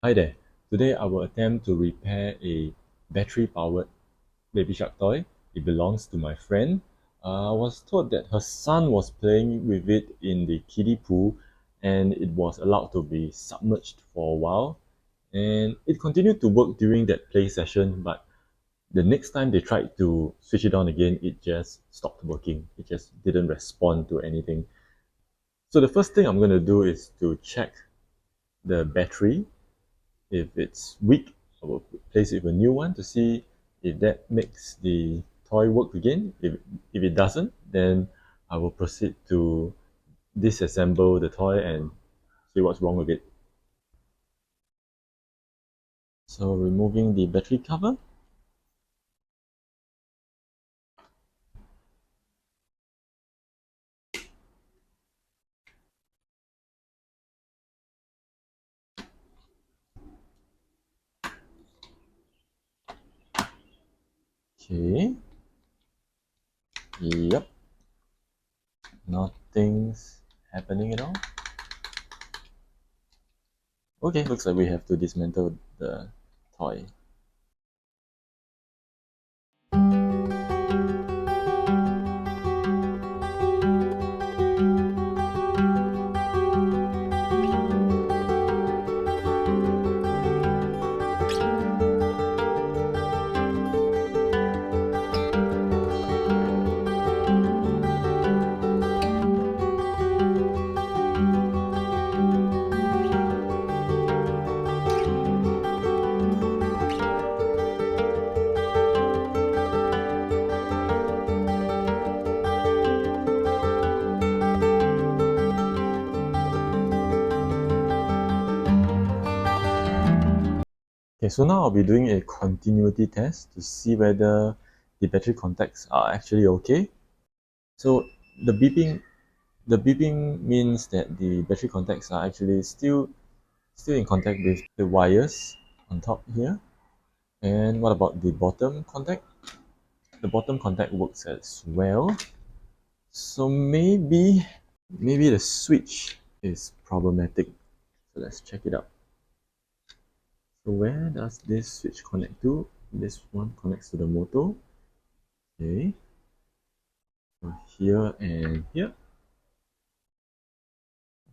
Hi there. Today I will attempt to repair a battery-powered baby shark toy. It belongs to my friend. I was told that her son was playing with it in the kiddie pool and it was allowed to be submerged for a while. And it continued to work during that play session, but the next time they tried to switch it on again, it just stopped working. It just didn't respond to anything. So the first thing I'm going to do is to check the battery. If it's weak, I will replace it with a new one to see if that makes the toy work again. If it doesn't, then I will proceed to disassemble the toy and see what's wrong with it. So removing the battery cover. Okay. Yep. Nothing's happening at all. Okay, looks like we have to dismantle the toy. Okay, so now I'll be doing a continuity test to see whether the battery contacts are actually okay. So the beeping the beeping means that the battery contacts are actually still in contact with the wires on top here. And what about the bottom contact? The bottom contact works as well. So maybe the switch is problematic. So let's check it out. So where does this switch connect to? This one connects to the motor. Okay. So here and here.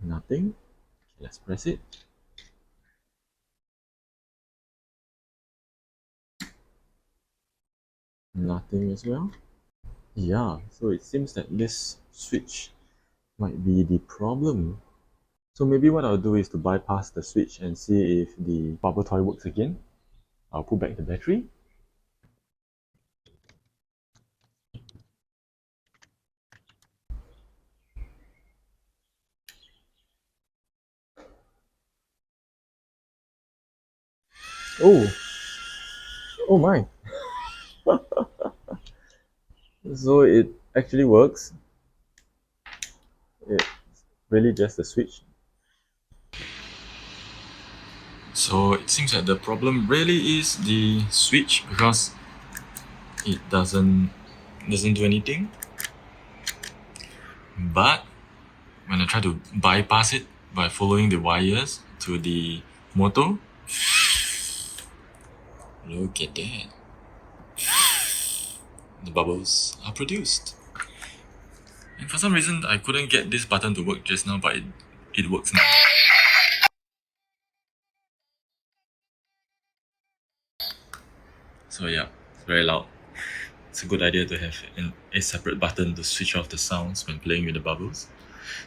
Nothing. Okay, let's press it. Nothing as well. Yeah, so it seems that this switch might be the problem. So maybe what I'll do is to bypass the switch and see if the bubble toy works again. I'll put back the battery. Oh, oh my. So it actually works. It's really just a switch. So it seems that the problem really is the switch because it doesn't do anything. But when I try to bypass it by following the wires to the motor, look at that. The bubbles are produced. And for some reason, I couldn't get this button to work just now, but it works now. So yeah, it's very loud. It's a good idea to have a separate button to switch off the sounds when playing with the bubbles.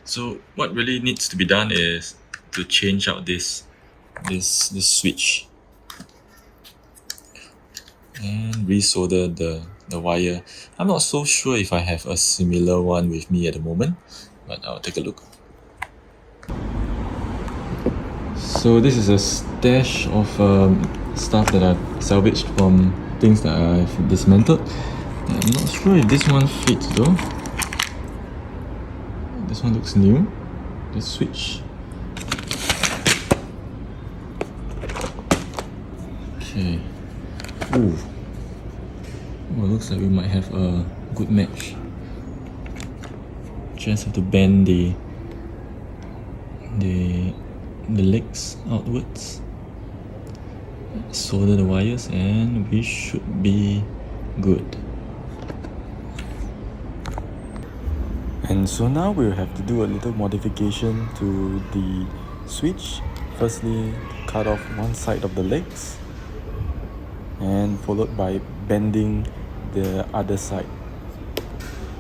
So what really needs to be done is to change out this switch and resolder the wire. I'm not so sure if I have a similar one with me at the moment, but I'll take a look. So this is a stash of stuff that I've salvaged from things that I've dismantled. I'm not sure if this one fits though. This one looks new. The switch. Okay. Ooh. Well, looks like we might have a good match. Just have to bend the legs outwards. solder the wires and we should be good. And so now we'll have to do a little modification to the switch. Firstly, cut off one side of the legs and followed by bending the other side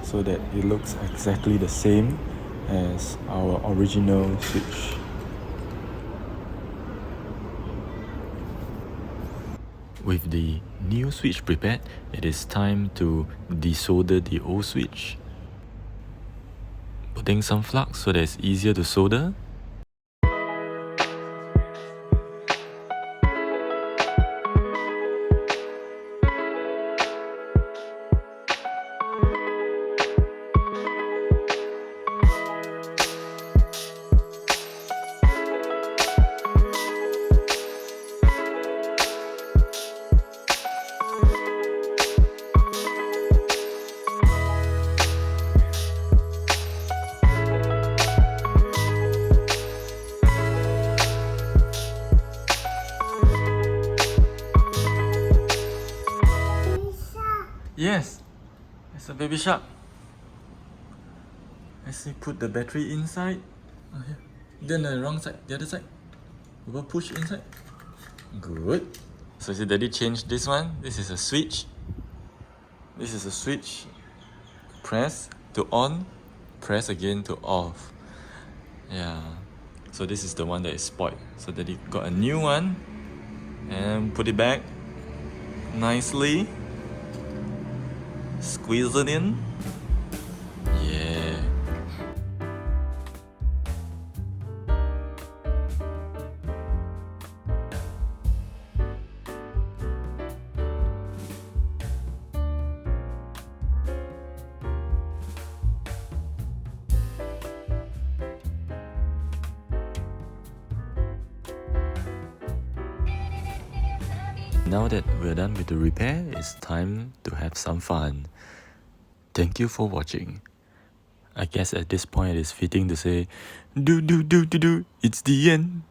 so that it looks exactly the same as our original switch. With the new switch prepared, it is time to desolder the old switch. Putting some flux so that it's easier to solder. Yes, it's a baby shark. Let's see, put the battery inside. Oh, here. Then the wrong side, the other side. We will push inside. Good. So see, Daddy changed this one. This is a switch. This is a switch. Press to on, press again to off. Yeah. So this is the one that is spoiled. So Daddy got a new one and put it back nicely. Squeeze it in. Yeah. Now that we're done with the repair, it's time to have some fun. Thank you for watching. I guess at this point it is fitting to say, do, it's the end.